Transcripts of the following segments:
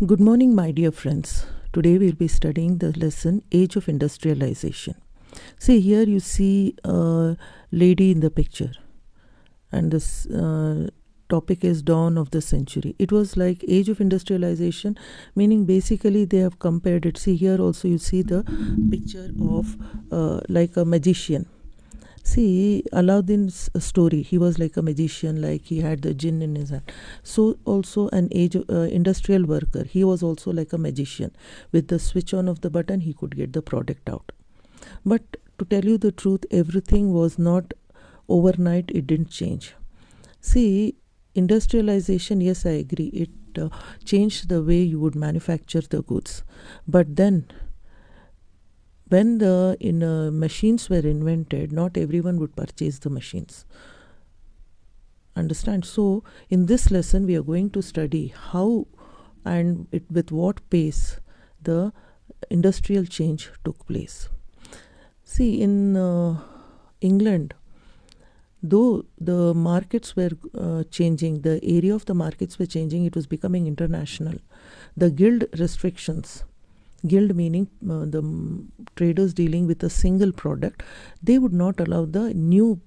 Good morning, my dear friends. Today we'll be studying the lesson Age of Industrialization. See, here you see a lady in the picture, and this topic is Dawn of the Century. It was like Age of Industrialization, meaning basically they have compared it. See, here also you see the picture of like a magician. See, Aladdin's story, he was like a magician, like he had the jinn in his hand. So, also an industrial worker, he was also like a magician. With the switch on of the button, he could get the product out. But to tell you the truth, everything was not overnight, it didn't change. See, industrialization, yes, I agree, it changed the way you would manufacture the goods. But then, when the machines were invented, not everyone would purchase the machines. Understand? So, in this lesson, we are going to study how and with what pace the industrial change took place. See, in England, though the markets were changing, the area of the markets were changing, it was becoming international. The guild restrictions, guild meaning the traders dealing with a single product, they would not allow the new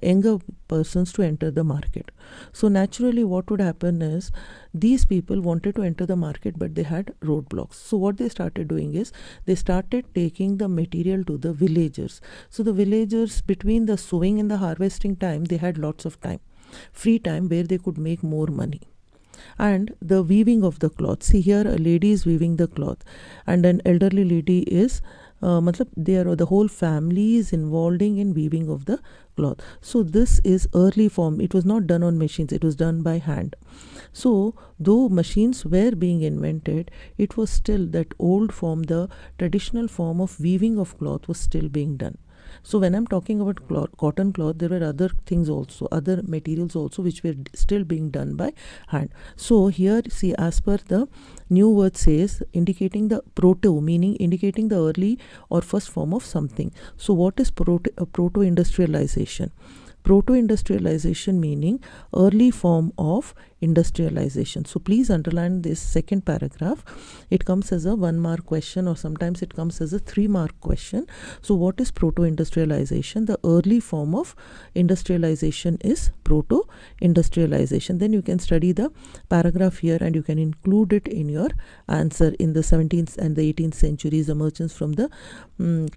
younger persons to enter the market. So naturally what would happen is these people wanted to enter the market, but they had roadblocks. So what they started doing is they started taking the material to the villagers. So the villagers, between the sowing and the harvesting time, they had lots of time, free time, where they could make more money. And the weaving of the cloth, see here a lady is weaving the cloth and an elderly lady is the whole family is involved in weaving of the cloth. So this is early form. It was not done on machines, it was done by hand. So though machines were being invented, it was still that old form, the traditional form of weaving of cloth was still being done. So when I'm talking about cotton cloth, there were other things also, other materials also, which were still being done by hand. So here, see, as per the new word says, indicating the proto, meaning indicating the early or first form of something. So what is proto-industrialization? Proto-industrialization meaning early form of industrialization. So please underline this second paragraph. It comes as a 1 mark question, or sometimes it comes as a 3 mark question. So what is proto-industrialization? The early form of industrialization is proto-industrialization. Then you can study the paragraph here and you can include it in your answer. In the 17th and the 18th centuries, the merchants from the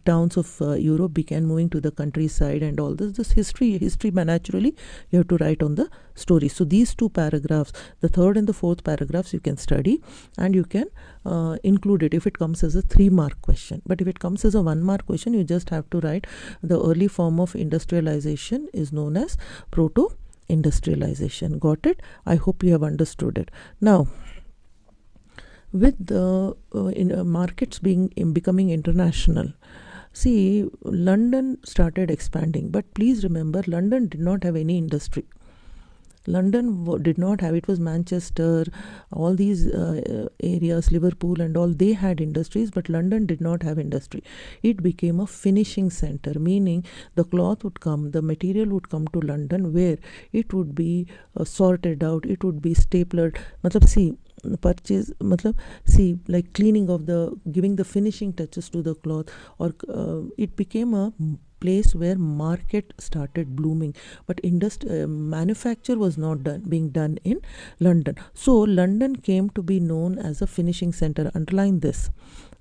towns of Europe began moving to the countryside, and all this history, but naturally you have to write on the story. So these two paragraphs, the third and the fourth paragraphs, you can study and you can include it if it comes as a 3 mark question. But if it comes as a 1 mark question, you just have to write the early form of industrialization is known as proto-industrialization. Got it? I hope you have understood it. Now, with the markets becoming international, see, London started expanding, but please remember, London did not have any industry. London did not have, it was Manchester, all these areas, Liverpool and all, they had industries, but London did not have industry. It became a finishing center, meaning the cloth would come, the material would come to London, where it would be sorted out, it would be staplered. Like cleaning of giving the finishing touches to the cloth, or it became a place where market started blooming, but manufacture was not being done in London. So London came to be known as a finishing center. Underline this.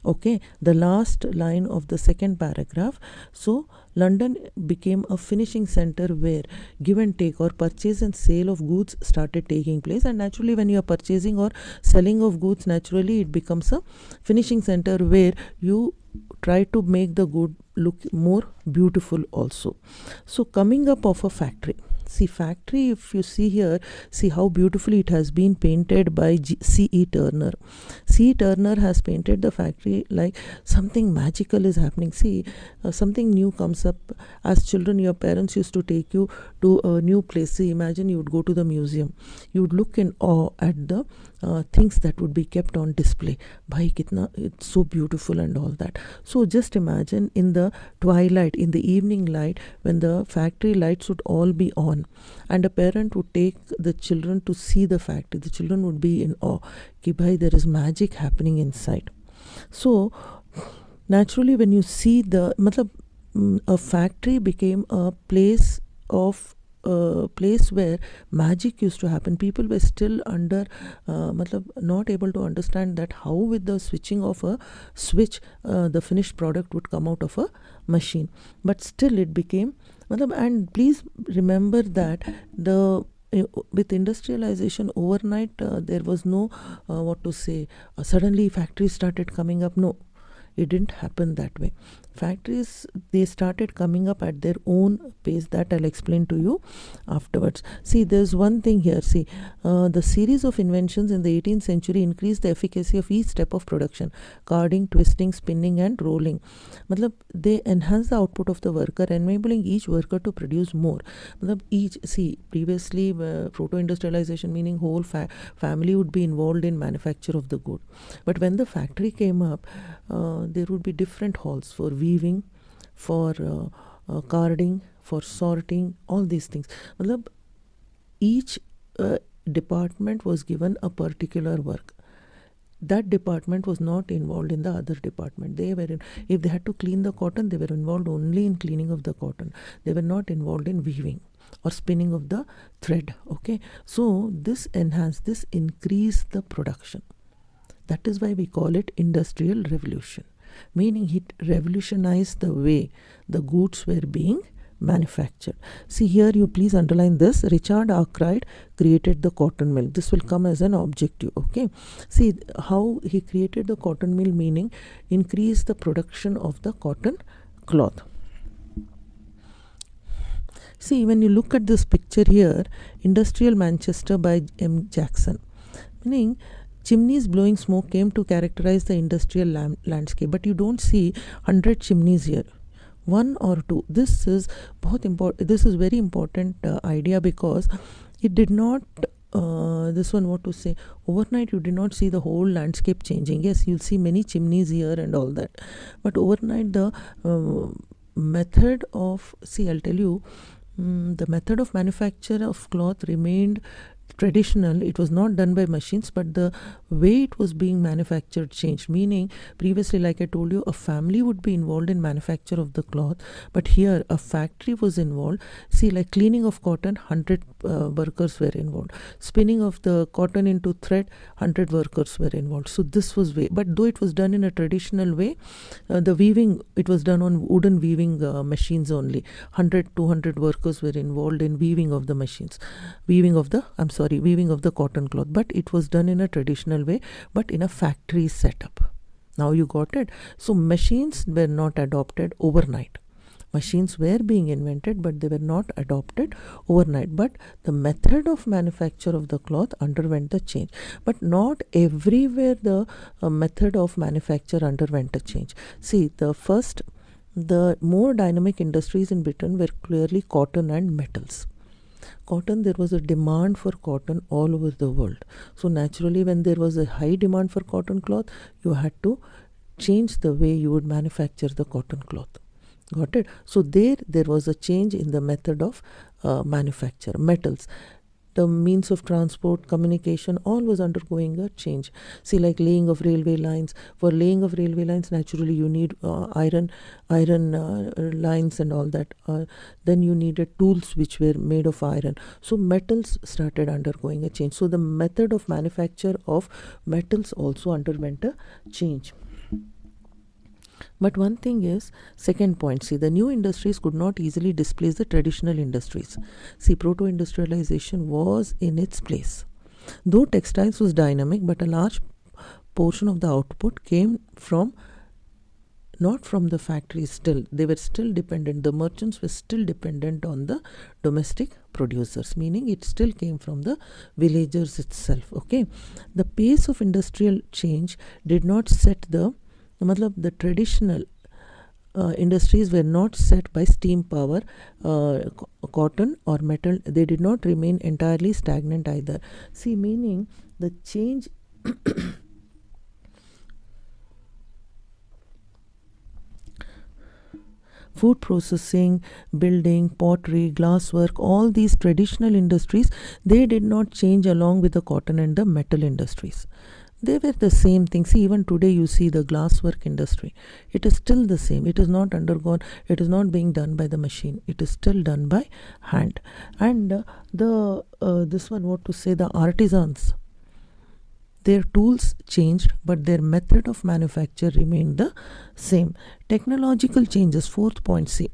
Okay, the last line of the second paragraph. So London became a finishing center where give and take, or purchase and sale of goods, started taking place. And naturally, when you are purchasing or selling of goods, naturally it becomes a finishing center where you try to make the good look more beautiful also. So coming up of a factory. See, factory, if you see here, see how beautifully it has been painted by C.E. Turner. C.E. Turner has painted the factory like something magical is happening. See, something new comes up. As children, your parents used to take you to a new place. See, imagine you would go to the museum. You would look in awe at the things that would be kept on display. Bhai, kitna, it's so beautiful and all that. So just imagine in the twilight, in the evening light, when the factory lights would all be on, happen, and a parent would take the children to see the factory. The children would be in awe कि भाई there is magic happening inside. So naturally when you see the a factory became a place of place where magic used to happen. People were still under not able to understand that how with the switching of a switch the finished product would come out of a machine, but still it became and please remember that the with industrialization overnight there was no what to say suddenly factories started coming up. No, it didn't happen that way. Factories, they started coming up at their own pace. That I'll explain to you afterwards. See, there's one thing here. See, the series of inventions in the 18th century increased the efficacy of each step of production: carding, twisting, spinning and rolling. They enhance the output of the worker, enabling each worker to produce more. Previously proto-industrialization meaning whole family would be involved in manufacture of the good. But when the factory came up, there would be different halls for weaving, for carding, for sorting, all these things. Each department was given a particular work. That department was not involved in the other department. If they had to clean the cotton, they were involved only in cleaning of the cotton. They were not involved in weaving or spinning of the thread. Okay, so this increased the production. That is why we call it industrial revolution, meaning it revolutionized the way the goods were being manufactured. See here, you please underline this. Richard Arkwright created the cotton mill. This will come as an objective. Okay, see how he created the cotton mill, meaning increase the production of the cotton cloth. See, when you look at this picture here, Industrial Manchester by M. Jackson, meaning chimneys blowing smoke came to characterize the industrial landscape, but you don't see 100 chimneys here, one or two. This is very important idea, because it did not overnight you did not see the whole landscape changing. Yes, you'll see many chimneys here and all that, but overnight the method of I'll tell you, the method of manufacture of cloth remained traditional. It was not done by machines, but the way it was being manufactured changed. Meaning, previously, like I told you, a family would be involved in manufacture of the cloth, but here a factory was involved. See, like cleaning of cotton, 100 workers were involved. Spinning of the cotton into thread, 100 workers were involved. So this was way. But though it was done in a traditional way, the weaving, it was done on wooden weaving machines only. 100, 200 workers were involved in weaving of the machines, weaving of the cotton cloth. But it was done in a traditional way, but in a factory setup. Now you got it. So machines were not adopted overnight. Machines were being invented, but they were not adopted overnight. But the method of manufacture of the cloth underwent the change. But not everywhere the method of manufacture underwent a change. See, the more dynamic industries in Britain were clearly cotton and metals. Cotton, there was a demand for cotton all over the world. So naturally, when there was a high demand for cotton cloth, you had to change the way you would manufacture the cotton cloth. Got it? So there was a change in the method of manufacture. Metals, the means of transport, communication, all was undergoing a change. See, like laying of railway lines. For laying of railway lines, naturally you need iron lines and all that. Then you needed tools which were made of iron. So metals started undergoing a change. So the method of manufacture of metals also underwent a change. But one thing is, second point, see, the new industries could not easily displace the traditional industries. See, proto-industrialization was in its place. Though textiles was dynamic, but a large portion of the output came not from the factories still. They were still dependent. The merchants were still dependent on the domestic producers, meaning it still came from the villagers itself. Okay. The pace of industrial change did not set the traditional industries were not set by steam power, cotton or metal. They did not remain entirely stagnant either. See, meaning the change food processing, building, pottery, glasswork, all these traditional industries, they did not change along with the cotton and the metal industries. They were the same thing. See, even today you see the glasswork industry. It is still the same. It is not undergone, it is not being done by the machine. It is still done by hand. And this one, what to say, the artisans, their tools changed, but their method of manufacture remained the same. Technological changes, fourth point, see.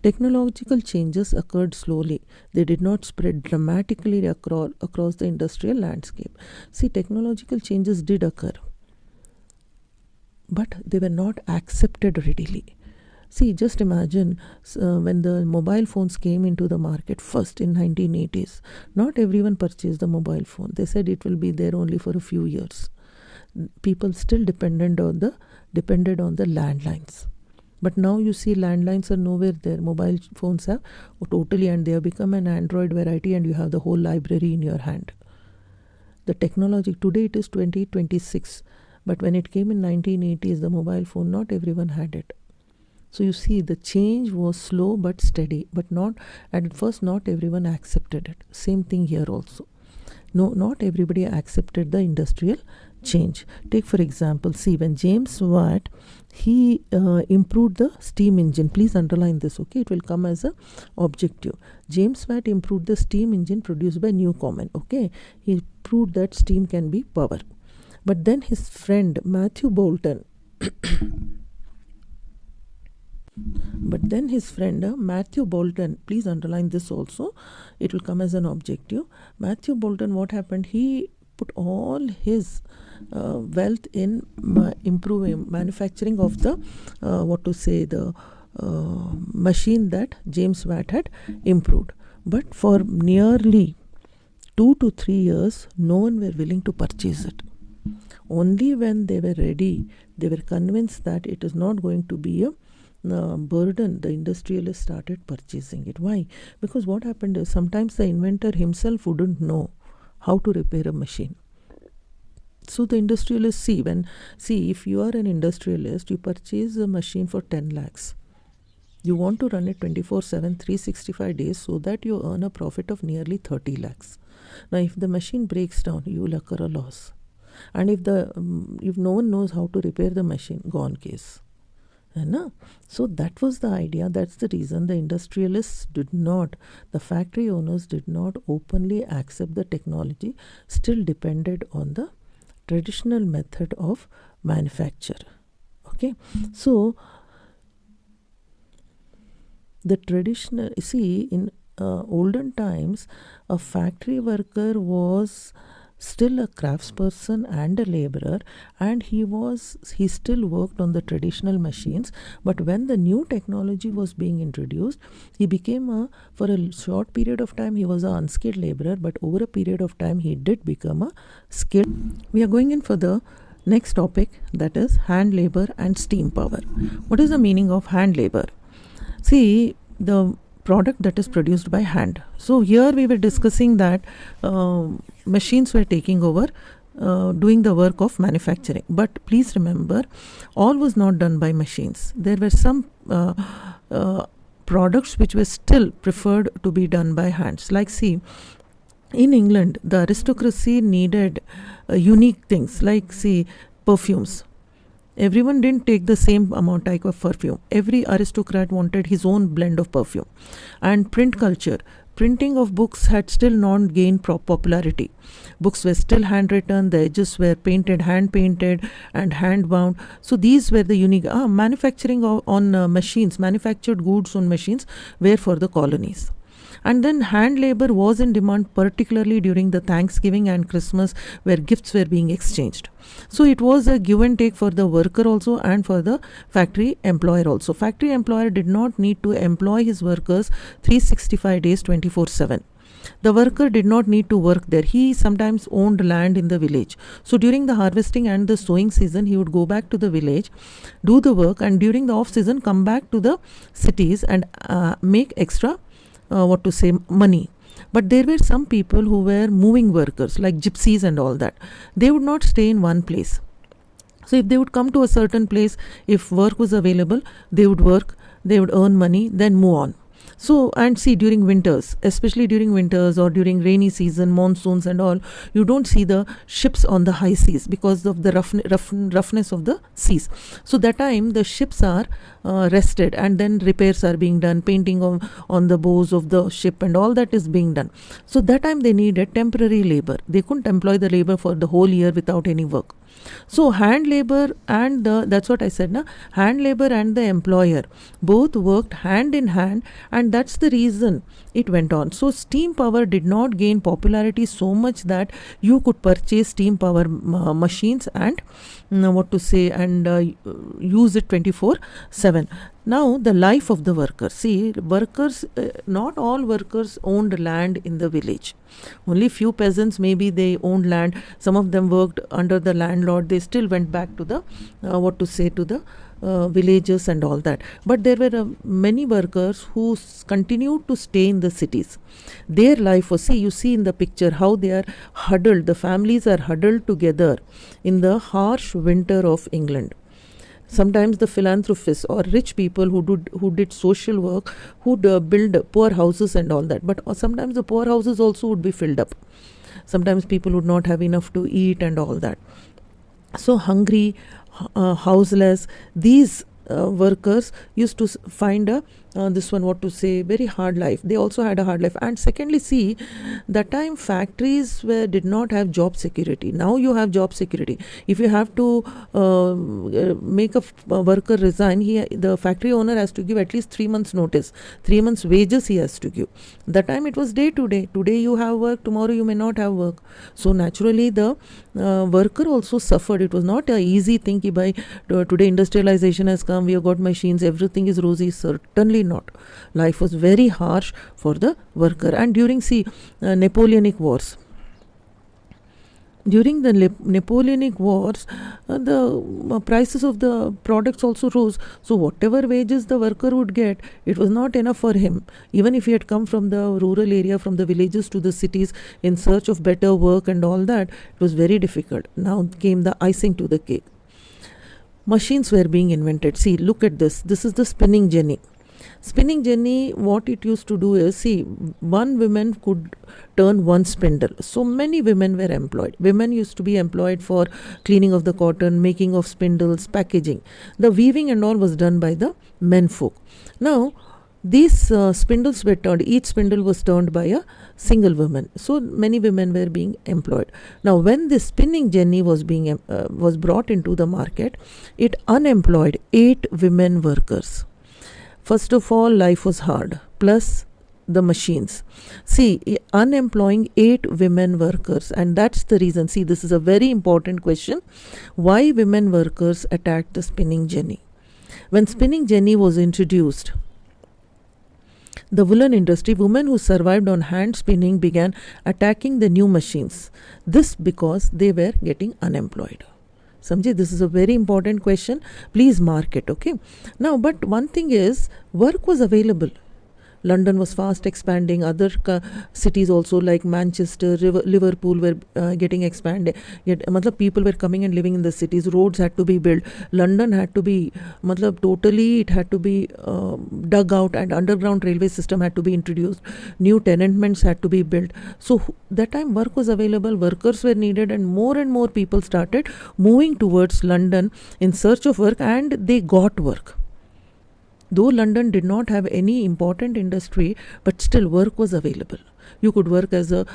Technological changes occurred slowly. They did not spread dramatically across the industrial landscape. See, technological changes did occur, but they were not accepted readily. See, just imagine when the mobile phones came into the market first in 1980s. Not everyone purchased the mobile phone. They said it will be there only for a few years. People still depended on the landlines. But now you see landlines are nowhere there. Mobile phones have totally, and they have become an Android variety, and you have the whole library in your hand. The technology, today it is 2026. But when it came in 1980s, the mobile phone, not everyone had it. So you see, the change was slow but steady, but not at first not everyone accepted it. Same thing here also. No, not everybody accepted the industrial change. Take for example, see, when James Watt, he improved the steam engine. Please underline this, okay? It will come as a objective. James Watt improved the steam engine produced by Newcomen, okay? He proved that steam can be power. But then his friend Matthew Boulton Matthew Boulton, please underline this also, it will come as an objective. Matthew Boulton, what happened? He put all his wealth in improving manufacturing of the the machine that James Watt had improved. But for nearly 2 to 3 years, no one were willing to purchase it. Only when they were ready, they were convinced that it is not going to be a burden, the industrialists started purchasing it. Why? Because what happened is sometimes the inventor himself wouldn't know how to repair a machine. So the industrialists if you are an industrialist, you purchase a machine for 10 lakhs. You want to run it 24/7, 365 days so that you earn a profit of nearly 30 lakhs. Now, if the machine breaks down, you will incur a loss. And if no one knows how to repair the machine, gone case. So that was the idea. That's the reason the industrialists the factory owners did not openly accept the technology, still depended on the traditional method of manufacture. Okay, so the traditional, in olden times, a factory worker was still a craftsperson and a laborer, and he still worked on the traditional machines. But when the new technology was being introduced, he became for a short period of time he was an unskilled laborer, but over a period of time he did become a skilled. We are going in for the next topic, that is hand labor and steam power. What is the meaning of hand labor? See, the product that is produced by hand. So here we were discussing that machines were taking over, doing the work of manufacturing. But please remember, all was not done by machines. There were some products which were still preferred to be done by hands. Like, see, in England, the aristocracy needed unique things, like, see, perfumes. Everyone didn't take the same amount type of perfume. Every aristocrat wanted his own blend of perfume. And print culture. Printing of books had still not gained popularity. Books were still handwritten, the edges were painted, hand painted and hand bound. So these were the unique manufacturing on machines, manufactured goods on machines were for the colonies. And then hand labor was in demand, particularly during the Thanksgiving and Christmas, where gifts were being exchanged. So it was a give and take for the worker also and for the factory employer also. Factory employer did not need to employ his workers 365 days 24/7. The worker did not need to work there. He sometimes owned land in the village. So during the harvesting and the sowing season, he would go back to the village, do the work, and during the off season come back to the cities and make extra money. But there were some people who were moving workers, like gypsies and all that. They would not stay in one place. So if they would come to a certain place, if work was available, they would work. they would earn money, then move on. So, and see, during winters, especially during winters or during rainy season, monsoons and all, you don't see the ships on the high seas because of the roughness of the seas. So that time the ships are rested, and then repairs are being done, painting on the bows of the ship and all that is being done. So that time they needed temporary labor. They couldn't employ the labor for the whole year without any work. So hand labor and that's what I said, na, hand labor and the employer both worked hand in hand, and that's the reason it went on. So steam power did not gain popularity so much that you could purchase steam power machines and use it 24/7. Now the life of the workers. See, workers, not all workers owned land in the village. Only few peasants, maybe they owned land. Some of them worked under the landlord. They still went back to the to the villages and all that. But there were many workers who continued to stay in the cities. Their life was, see, you see in the picture how they are huddled. The families are huddled together in the harsh winter of England. Sometimes the philanthropists or rich people who did social work would build poor houses and all that. But sometimes the poor houses also would be filled up. Sometimes people would not have enough to eat and all that. So hungry, houseless, these workers used to find very hard life. They also had a hard life. And secondly, see, that time factories did not have job security. Now you have job security. If you have to make a worker resign, the factory owner has to give at least 3 months notice. 3 months wages he has to give. That time it was day to day. Today you have work, tomorrow you may not have work. So naturally the worker also suffered. It was not an easy thing. Today industrialization has come, we have got machines, everything is rosy. Certainly not. Life was very harsh for the worker. And during Napoleonic Wars, during the Napoleonic Wars, the prices of the products also rose. So whatever wages the worker would get, it was not enough for him. Even if he had come from the rural area, from the villages to the cities in search of better work and all that, it was very difficult. Now came the icing to the cake. Machines were being invented. See, look at this. This is the spinning jenny. Spinning jenny, what it used to do is, see, one woman could turn one spindle. So many women were employed. Women used to be employed for cleaning of the cotton, making of spindles, packaging. The weaving and all was done by the men folk. Now, these spindles were turned, each spindle was turned by a single woman. So many women were being employed. Now when the spinning jenny was brought into the market, it unemployed 8 women workers. First of all, life was hard, plus the machines. See, unemploying 8 women workers, and that's the reason. See, this is a very important question. Why women workers attacked the spinning jenny? When spinning jenny was introduced, the woolen industry, women who survived on hand spinning began attacking the new machines. This because they were getting unemployed. Samjhe, this is a very important question. Please mark it, okay? Now, but one thing is, work was available. London was fast expanding. Other cities also like Manchester, Liverpool were getting expanded. Yet, people were coming and living in the cities. Roads had to be built. London had to be, it had to be dug out, and underground railway system had to be introduced. New tenements had to be built. So that time work was available. Workers were needed, and more people started moving towards London in search of work, and they got work. Though London did not have any important industry, but still work was available. You could work as a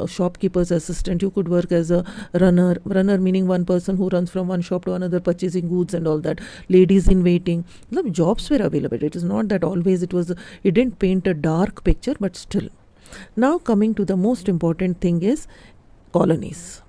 shopkeeper's assistant. You could work as a runner meaning one person who runs from one shop to another purchasing goods and all that. Ladies in waiting. Jobs were available. It is not that always it didn't paint a dark picture, but still. Now coming to the most important thing is colonies.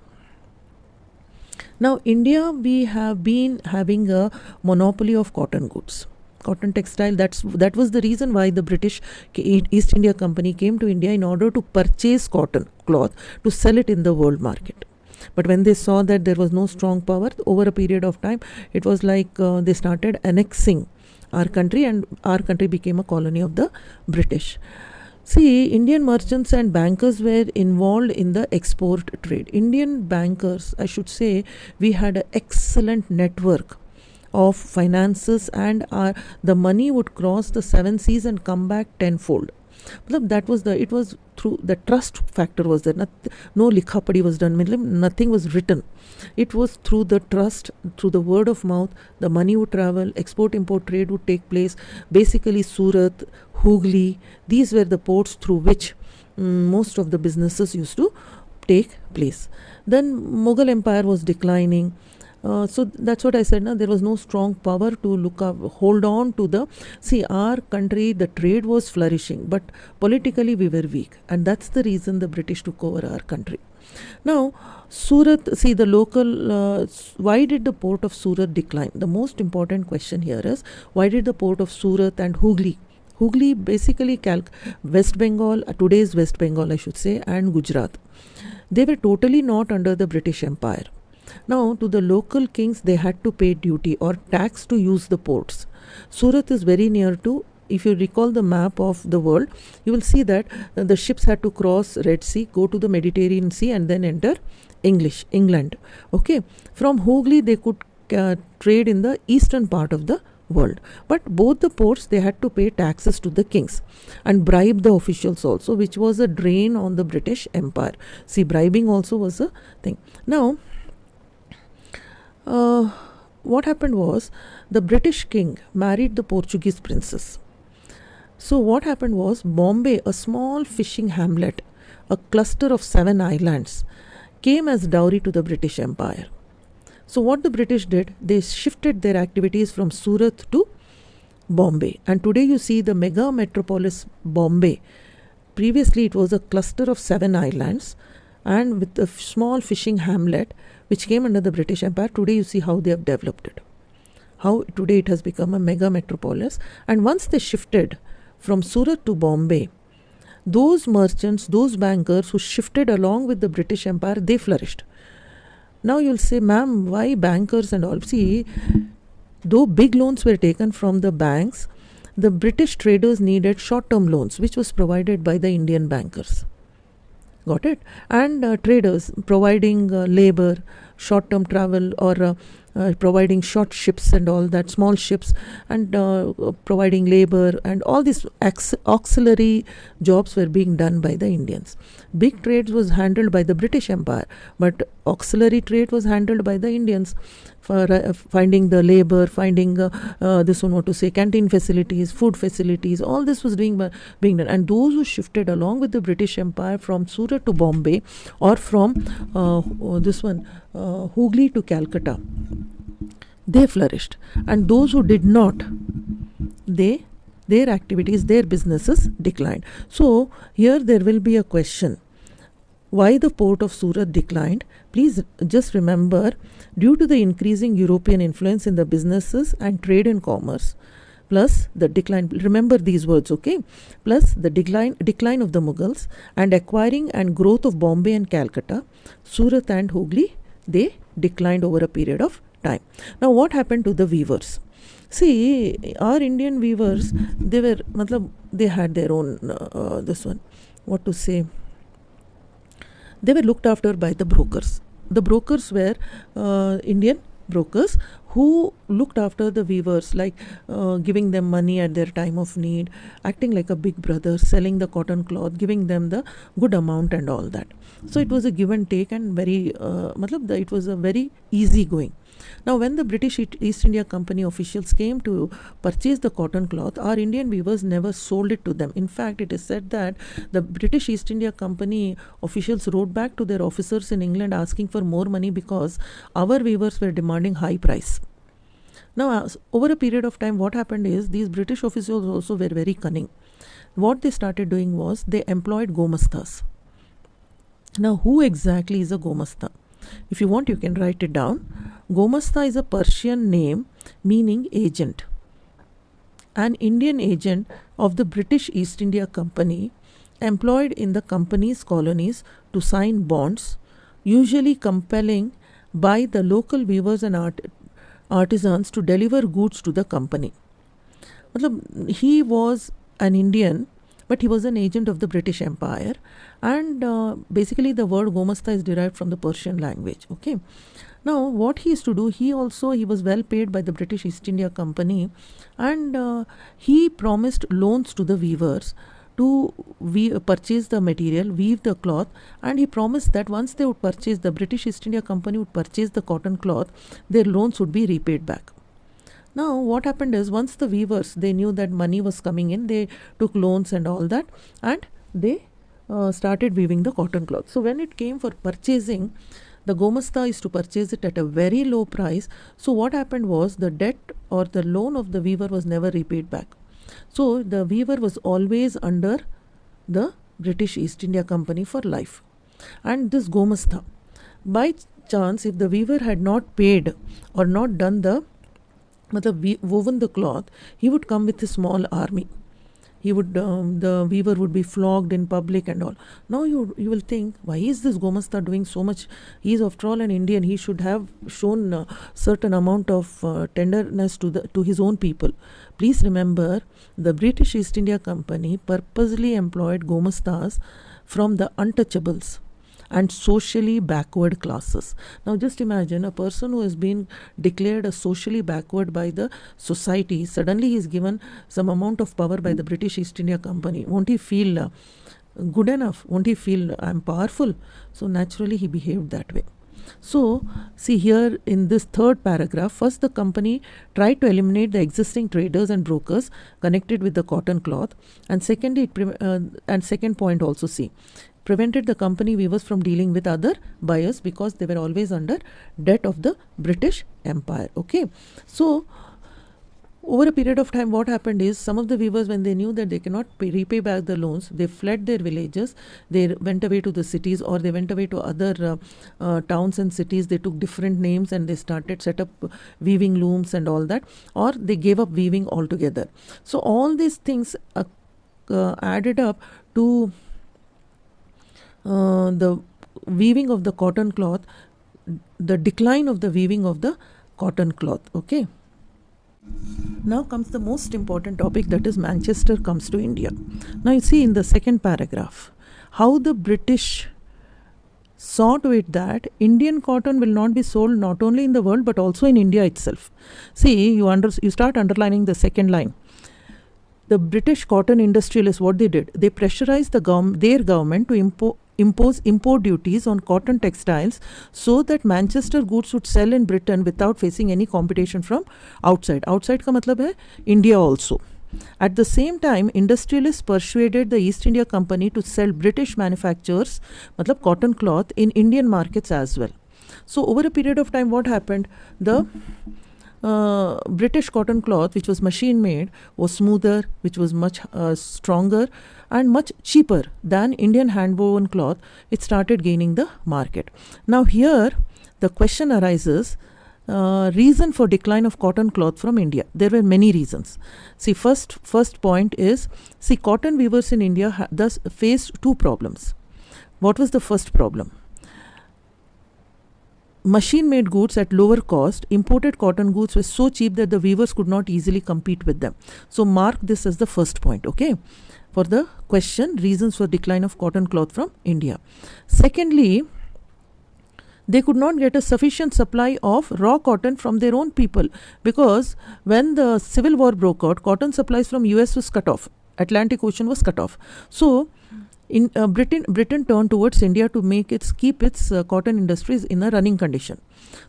Now India, we have been having a monopoly of cotton goods. Cotton textile, that was the reason why the British East India Company came to India in order to purchase cotton cloth to sell it in the world market. But when they saw that there was no strong power, over a period of time, it was like they started annexing our country, and our country became a colony of the British. See, Indian merchants and bankers were involved in the export trade. Indian bankers, I should say, we had an excellent network of finances, and the money would cross the 7 seas and come back tenfold. That was it was through the trust factor was there. No likha padi was done. Nothing was written. It was through the trust, through the word of mouth. The money would travel, export import trade would take place. Basically, Surat, Hooghly, these were the ports through which most of the businesses used to take place. Then Mughal Empire was declining. So that's what I said. Now there was no strong power to hold on to our country. The trade was flourishing, but politically we were weak, and that's the reason the British took over our country. Now Surat, the local. Why did the port of Surat decline? The most important question here is, why did the port of Surat and Hooghly basically West Bengal, today's West Bengal I should say, and Gujarat, they were totally not under the British Empire. Now, to the local kings, they had to pay duty or tax to use the ports. Surat is very near to, if you recall the map of the world, you will see that the ships had to cross Red Sea, go to the Mediterranean Sea, and then enter England. Okay. From Hooghly, they could trade in the eastern part of the world. But both the ports, they had to pay taxes to the kings and bribe the officials also, which was a drain on the British Empire. Bribing also was a thing. Now, what happened was, the British king married the Portuguese princess. So what happened was, Bombay, a small fishing hamlet, a cluster of 7 islands, came as dowry to the British Empire. So what the British did, they shifted their activities from Surat to Bombay. And today you see the mega metropolis Bombay. Previously it was a cluster of 7 islands and with a small fishing hamlet which came under the British Empire. Today you see how they have developed it. How today it has become a mega metropolis. And once they shifted from Surat to Bombay, those merchants, those bankers who shifted along with the British Empire, they flourished. Now you'll say, ma'am, why bankers and all? See, though big loans were taken from the banks, the British traders needed short-term loans, which was provided by the Indian bankers. Got it? And traders providing labor, short-term travel, or providing short ships and all that, small ships, and providing labor, and all these auxiliary jobs were being done by the Indians. Big trade was handled by the British Empire, but auxiliary trade was handled by the Indians for finding the labor, finding canteen facilities, food facilities. All this was being done. And those who shifted along with the British Empire from Surat to Bombay, or from Hooghly to Calcutta, they flourished. And those who did not, their activities, their businesses declined. So here there will be a question. Why the port of Surat declined? Please just remember, due to the increasing European influence in the businesses and trade and commerce, plus the decline, remember these words, okay? Plus the decline of the Mughals and acquiring and growth of Bombay and Calcutta, Surat and Hooghly, they declined over a period of time. Now what happened to the weavers? See, our Indian weavers, they had their own, they were looked after by the brokers. The brokers were Indian brokers who looked after the weavers, like giving them money at their time of need, acting like a big brother, selling the cotton cloth, giving them the good amount and all that. So it was a give and take, and it was a very easy going. Now when the British East India Company officials came to purchase the cotton cloth, our Indian weavers never sold it to them. In fact, it is said that the British East India Company officials wrote back to their officers in England asking for more money because our weavers were demanding high price. Now over a period of time, what happened is, these British officials also were very cunning. What they started doing was, they employed gomastas. Now who exactly is a gomasta? If you want, you can write it down. Gomasta is a Persian name meaning agent. An Indian agent of the British East India Company, employed in the company's colonies to sign bonds, usually compelling by the local weavers and artisans to deliver goods to the company. He was an Indian, but he was an agent of the British Empire, and basically the word Gomasta is derived from the Persian language. Okay. Now, what he used to do, he was well paid by the British East India Company, and he promised loans to the weavers to purchase the material, weave the cloth, and he promised that once they would purchase, the British East India Company would purchase the cotton cloth, their loans would be repaid back. Now, what happened is, once the weavers, they knew that money was coming in, they took loans and all that, and they started weaving the cotton cloth. So when it came for purchasing, the Gomasta used to purchase it at a very low price. So what happened was, the debt or the loan of the weaver was never repaid back. So the weaver was always under the British East India Company for life. And this Gomasta, by chance, if the weaver had not paid or not done the woven the cloth, he would come with a small army. He would, the weaver would be flogged in public and all. Now you will think, why is this Gomasta doing so much? He is after all an Indian. He should have shown a certain amount of tenderness to his own people. Please remember, the British East India Company purposely employed Gomastas from the untouchables and socially backward classes. Now just imagine a person who has been declared as socially backward by the society, suddenly he is given some amount of power by the British East India Company. Won't he feel good enough? Won't he feel, I'm powerful? So naturally he behaved that way. So see here in this third paragraph, first the company tried to eliminate the existing traders and brokers connected with the cotton cloth, and secondly, and second point also, see, prevented the company weavers from dealing with other buyers because they were always under debt of the British Empire. Okay, so over a period of time, what happened is, some of the weavers, when they knew that they cannot repay back the loans, they fled their villages, they went away to the cities, or they went away to other towns and cities. They took different names and they set up weaving looms and all that, or they gave up weaving altogether. So all these things added up to the weaving of the cotton cloth, the decline of the weaving of the cotton cloth. Okay. Now comes the most important topic, that is Manchester comes to India. Now you see in the second paragraph how the British saw to it that Indian cotton will not be sold not only in the world but also in India itself. See, you start underlining the second line. The British cotton industrialists, what they did, they pressurized their government to impose import duties on cotton textiles so that Manchester goods would sell in Britain without facing any competition from outside. Outside ka matlab hai India also. At the same time, industrialists persuaded the East India Company to sell British manufacturers, matlab cotton cloth, in Indian markets as well. So over a period of time, what happened? The British cotton cloth, which was machine made, was smoother, which was much stronger and much cheaper than Indian hand woven cloth. It started gaining the market. Now here the question arises, reason for decline of cotton cloth from India. There were many reasons. See, first point is, see, cotton weavers in India thus faced two problems. What was the first problem? Machine-made goods at lower cost, imported cotton goods were so cheap that the weavers could not easily compete with them. So mark this as the first point, okay, for the question, reasons for decline of cotton cloth from India. Secondly, they could not get a sufficient supply of raw cotton from their own people, because when the Civil War broke out, cotton supplies from US was cut off. Atlantic Ocean was cut off. So in Britain turned towards India to keep its cotton industries in a running condition.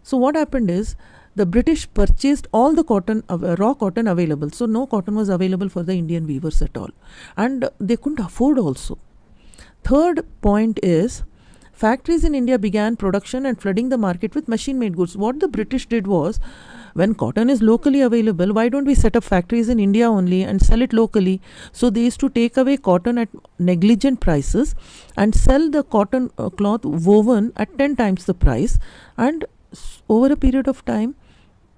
So what happened is, the British purchased all the cotton, raw cotton available. So no cotton was available for the Indian weavers at all, and they couldn't afford also. Third point is, factories in India began production and flooding the market with machine-made goods. What the British did was, when cotton is locally available, why don't we set up factories in India only and sell it locally? So they used to take away cotton at negligent prices and sell the cotton cloth woven at 10 times the price. And over a period of time,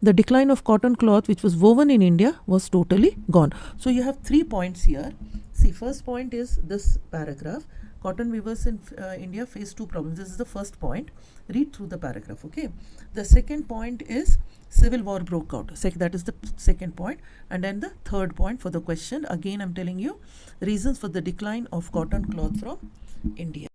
the decline of cotton cloth which was woven in India was totally gone. So you have 3 points here. See, first point is this paragraph. Cotton weavers in India face two problems. This is the first point. Read through the paragraph, okay? The second point is, Civil War broke out. That is the second point. And then the third point for the question, again I'm telling you, reasons for the decline of cotton cloth from India.